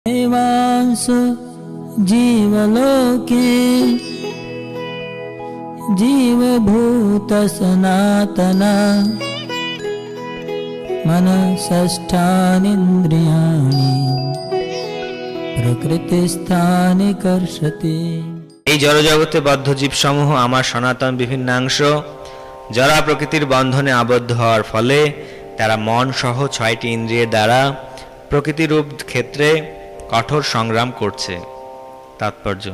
देवांश जीवलोके जीवभूत सनातना मनसष्ठानीन्द्रियाणि प्रकृतिस्थानि कर्षति। এই জড়জগতে বদ্ধ জীবসমূহ আমার সনাতন বিভিন্নাংশ জড়া প্রকৃতির বন্ধনে আবদ্ধ হওয়ার ফলে তারা মন সহ ছয়টি ইন্দ্রিয়ের দ্বারা প্রকৃতিরূপ ক্ষেত্রে কঠোর সংগ্রাম করছে। তাৎপর্য: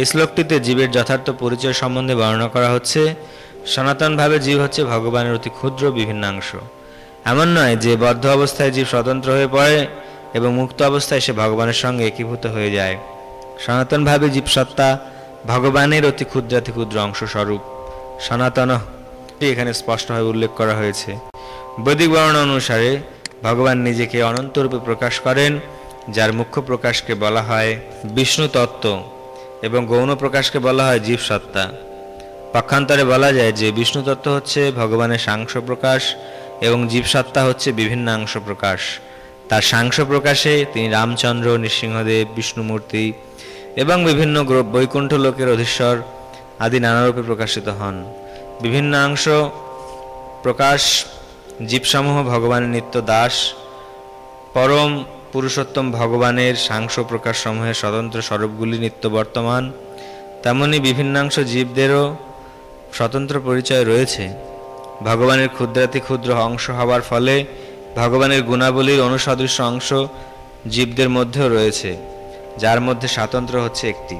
এই শ্লোকটিতে জীবের যথার্থ পরিচয় সম্বন্ধে বর্ণনা করা হচ্ছে। সনাতনভাবে জীব হচ্ছে ভগবানের অতি ক্ষুদ্র বিভিন্নাংশ। এমন নয় যে বদ্ধ অবস্থায় জীব স্বতন্ত্র হয়ে পড়ে এবং মুক্ত অবস্থায় সে ভগবানের সঙ্গে একীভূত হয়ে যায়। সনাতনভাবে জীবসত্তা ভগবানের অতি ক্ষুদ্র অংশ স্বরূপ। সনাতন এখানে স্পষ্টভাবে উল্লেখ করা হয়েছে। বৈদিক বর্ণনা অনুসারে ভগবান নিজেকে অনন্তরূপে প্রকাশ করেন, যার মুখ্য প্রকাশকে বলা হয় বিষ্ণু তত্ত্ব এবং গৌণ প্রকাশকে বলা হয় জীবসত্তা। পক্ষান্তরে বলা যায় যে বিষ্ণু তত্ত্ব হচ্ছে ভগবানের সাংশ প্রকাশ এবং জীবসত্তা হচ্ছে বিভিন্নাংশ প্রকাশ। তার সাংশ প্রকাশে তিনি রামচন্দ্র, নৃসিংহদেব, বিষ্ণুমূর্তি এবং বিভিন্ন বৈকুণ্ঠ লোকের অধীশ্বর আদি নানারূপে প্রকাশিত হন। বিভিন্নাংশ প্রকাশ জীবসমূহ ভগবানের নিত্য দাস। পরম পুরুষোত্তম ভগবানের সাংশ প্রকাশ সমূহের স্বতন্ত্র স্বরূপগুলি নিত্য বর্তমান। তেমনি বিভিন্নাংশ জীবদেরও স্বতন্ত্র পরিচয় রয়েছে। ভগবানের ক্ষুদ্রাতি ক্ষুদ্র অংশ হওয়ার ফলে ভগবানের গুণাবলীর অনুসদৃশ্য অংশ জীবদের মধ্যেও রয়েছে, যার মধ্যে স্বাতন্ত্র্য হচ্ছে একটি।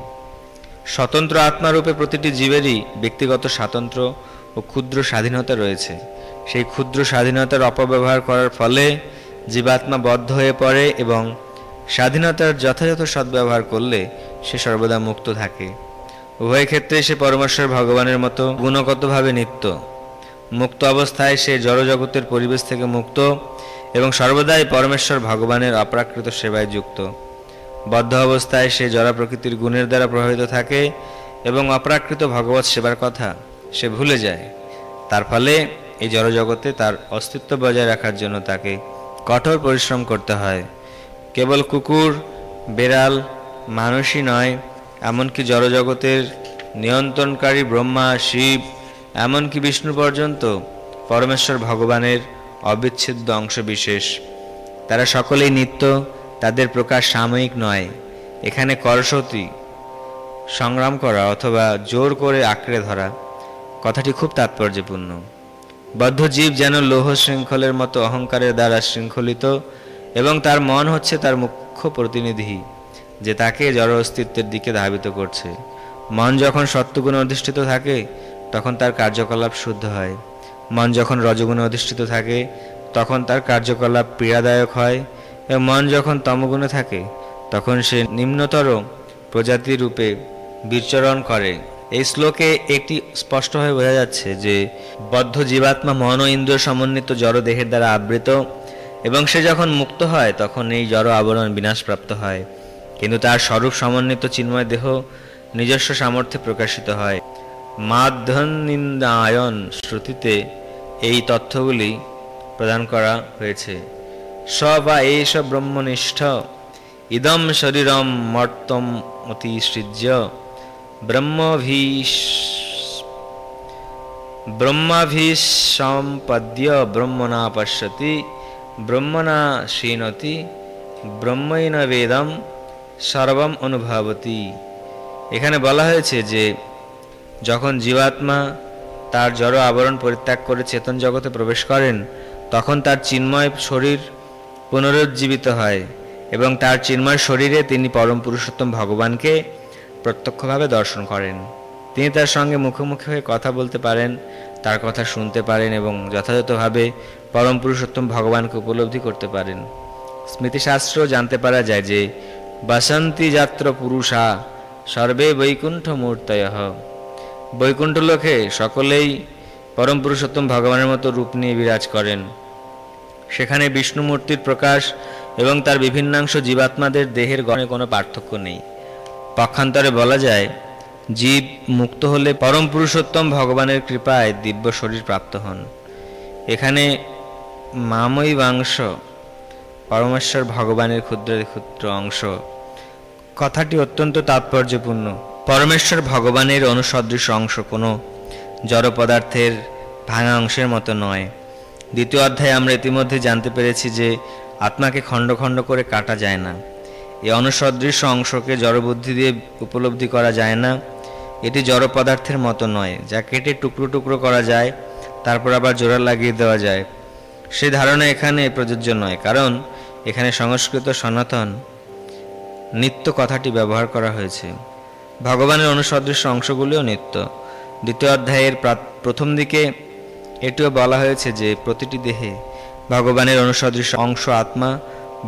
স্বতন্ত্র আত্মারূপে প্রতিটি জীবেরই ব্যক্তিগত স্বাতন্ত্র্য ও ক্ষুদ্র স্বাধীনতা রয়েছে। সেই ক্ষুদ্র স্বাধীনতার অপব্যবহার করার ফলে জীবাত্মা বদ্ধ হয়ে পড়ে এবং স্বাধীনতার যথাযথ সদ্ব্যবহার করলে সে সর্বদা মুক্ত থাকে। উভয় ক্ষেত্রে সে পরমেশ্বর ভগবানের মতো গুণগতভাবে নিত্য। মুক্ত অবস্থায় সে জড়জগতের পরিবেশ থেকে মুক্ত এবং সর্বদাই পরমেশ্বর ভগবানের অপ্রাকৃত সেবায় যুক্ত। বদ্ধ অবস্থায় সে জড় প্রকৃতির গুণের দ্বারা প্রভাবিত থাকে এবং অপ্রাকৃত ভগবৎ সেবার কথা সে ভুলে যায়। তার ফলে এই জড়জগতে তার অস্তিত্ব বজায় রাখার জন্য তাকে কঠোর পরিশ্রম করতে হয়। কেবল কুকুর, বেড়াল, মানুষই নয়, এমনকি জড়জগতের নিয়ন্ত্রণকারী ব্রহ্মা, শিব, এমনকি বিষ্ণু পর্যন্ত পরমেশ্বর ভগবানের অবিচ্ছেদ্য অংশ বিশেষ। তারা সকলেই নিত্য, তাদের প্রকাশ সাময়িক নয়। এখানে করসতি সংগ্রাম করা অথবা জোর করে আঁকড়ে ধরা কথাটি খুব তাৎপর্যপূর্ণ। বদ্ধ জীব যেন লৌহ শৃঙ্খলের মতো অহংকারের দ্বারা শৃঙ্খলিত এবং তার মন হচ্ছে তার মুখ্য প্রতিনিধি, যে তাকে জড় অস্তিত্বের দিকে ধাবিত করছে। মন যখন সত্ত্বগুণে অধিষ্ঠিত থাকে তখন তার কার্যকলাপ শুদ্ধ হয়। মন যখন রজগুণে অধিষ্ঠিত থাকে তখন তার কার্যকলাপ পীড়াদায়ক হয় এবং মন যখন তমগুণে থাকে তখন সে নিম্নতর প্রজাতির রূপে বিচরণ করে। এই শ্লোকে একটি স্পষ্টভাবে বোঝা যাচ্ছে যে বদ্ধ জীবাত্মা মন ও ইন্দ্রিয় সমন্বিত জড় দেহের দ্বারা আবৃত এবং সে যখন মুক্ত হয় তখন এই জড় আবরণ বিনাশপ্রাপ্ত হয়, কিন্তু তার স্বরূপ সমন্বিত চিন্ময় দেহ নিজস্ব সামর্থ্যে প্রকাশিত হয়। মাধ্যনিন্দায়ন শ্রুতিতে এই তথ্যগুলি প্রদান করা হয়েছে। স বা এষ ব্রহ্মনিষ্ঠ ইদম শরীরম মর্তম অতিসৃজ্য ব্রহ্মাভিসম্পদ্য ব্রহ্মণা পশ্যতি ব্রহ্মণা শীনতি ব্রহ্মৈন বেদম সর্বম অনুভবতি। এখানে বলা হয়েছে যে যখন জীবাত্মা তার জড় আবরণ পরিত্যাগ করে চেতন জগতে প্রবেশ করেন তখন তার চিন্ময় শরীর পুনরুজ্জীবিত হয় এবং তার চিন্ময় শরীরে তিনি পরম পুরুষোত্তম ভগবানকে প্রত্যক্ষভাবে দর্শন করেন। তিনি তার সঙ্গে মুখোমুখি হয়ে কথা বলতে পারেন, তার কথা শুনতে পারেন এবং যথাযথভাবে পরম পুরুষোত্তম ভগবানকে উপলব্ধি করতে পারেন। স্মৃতিশাস্ত্র জানতে পারা যায় যে বসন্তি যাত্র পুরুষা সর্বে বৈকুণ্ঠ মূর্তয়ঃ। বৈকুণ্ঠ লোকে সকলেই পরম পুরুষোত্তম ভগবানের মতো রূপ নিয়ে বিরাজ করেন। সেখানে বিষ্ণু মূর্তির প্রকাশ এবং তার বিভিন্নাংশ জীবাত্মাদের দেহের গঠনে কোনো পার্থক্য নেই। পক্ষান্তরে বলা যায় জীব মুক্ত হলে পরম পুরুষোত্তম ভগবানের কৃপায় দিব্য শরীর প্রাপ্ত হন। এখানে মামৈবাংশ পরমেশ্বর ভগবানের ক্ষুদ্র ক্ষুদ্র অংশ। কথাটি অত্যন্ত তাৎপর্যপূর্ণ। পরমেশ্বর ভগবানের অনুসদৃশ অংশ কোনো জড় পদার্থের ভাঙা অংশের মতো নয়। দ্বিতীয় অধ্যায়ে আমরা ইতিমধ্যে জানতে পেরেছি যে আত্মাকে খণ্ড খণ্ড করে কাটা যায় না। এই অনুসদৃশ অংশকে জড়বুদ্ধি দিয়ে উপলব্ধি করা যায় না। এটি জড় পদার্থের মতো নয়, যা কেটে টুকরো টুকরো করা যায়, তারপর আবার জোড়া লাগিয়ে দেওয়া যায়। সেই ধারণা এখানে প্রযোজ্য নয়, কারণ এখানে সংস্কৃত সনাতন নিত্য কথাটি ব্যবহার করা হয়েছে। ভগবানের অনুসদৃশ অংশগুলিও নিত্য। দ্বিতীয় অধ্যায়ের প্রথম দিকে এটিও বলা হয়েছে যে প্রতিটি দেহে ভগবানের অনুসদৃশ অংশ আত্মা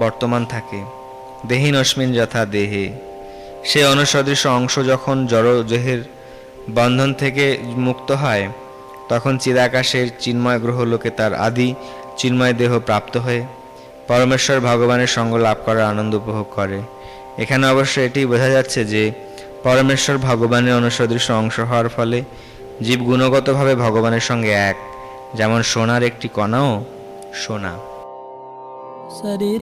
বর্তমান থাকে। দেহিনস্মিন যথা দেহে। সে অনুসদৃশ অংশ যখন জড় দেহের বন্ধন থেকে মুক্ত হয়, তখন চিদাকাশের চিন্ময় গ্রহলোকে তার আদি চিন্ময় দেহ প্রাপ্ত হয়ে পরমেশ্বর ভগবানের সঙ্গ লাভ করার আনন্দ উপভোগ করে। এখানে অবশ্য এটি বোঝা যাচ্ছে যে পরমেশ্বর ভগবানের অনুসদৃশ অংশ হওয়ার ফলে জীব গুণগতভাবে ভগবানের সঙ্গে এক, যেমন সোনার একটি কণাও সোনা। শরীর